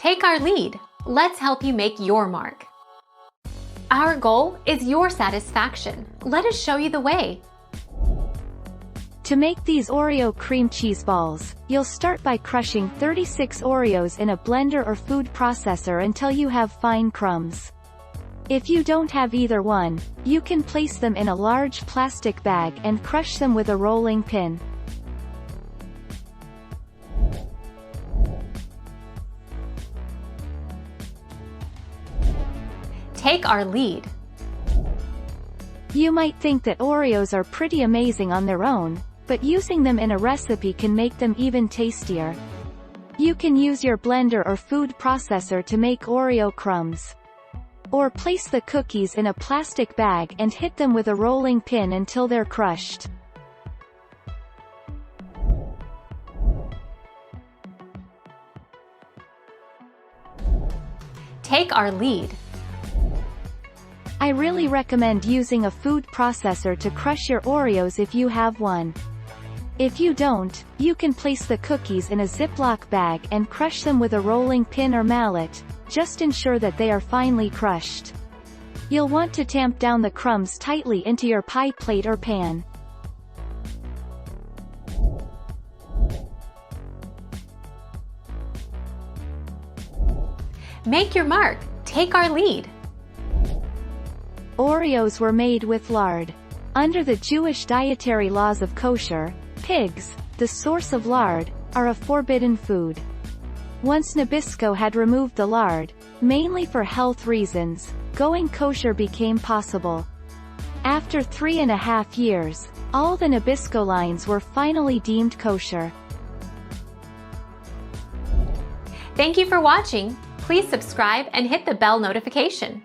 Take our lead. Let's help you make your mark. Our goal is your satisfaction. Let us show you the way. To make these Oreo cream cheese balls, you'll start by crushing 36 Oreos in a blender or food processor until you have fine crumbs. If you don't have either one, you can place them in a large plastic bag and crush them with a rolling pin. Take our lead. You might think that Oreos are pretty amazing on their own, but using them in a recipe can make them even tastier. You can use your blender or food processor to make Oreo crumbs. Or place the cookies in a plastic bag and hit them with a rolling pin until they're crushed. Take our lead. I really recommend using a food processor to crush your Oreos if you have one. If you don't, you can place the cookies in a Ziploc bag and crush them with a rolling pin or mallet. Just ensure that they are finely crushed. You'll want to tamp down the crumbs tightly into your pie plate or pan. Make your mark. Take our lead. Oreos were made with lard. Under the Jewish dietary laws of kosher, pigs, the source of lard, are a forbidden food. Once Nabisco had removed the lard, mainly for health reasons, going kosher became possible. After 3.5 years, all the Nabisco lines were finally deemed kosher. Thank you for watching. Please subscribe and hit the bell notification.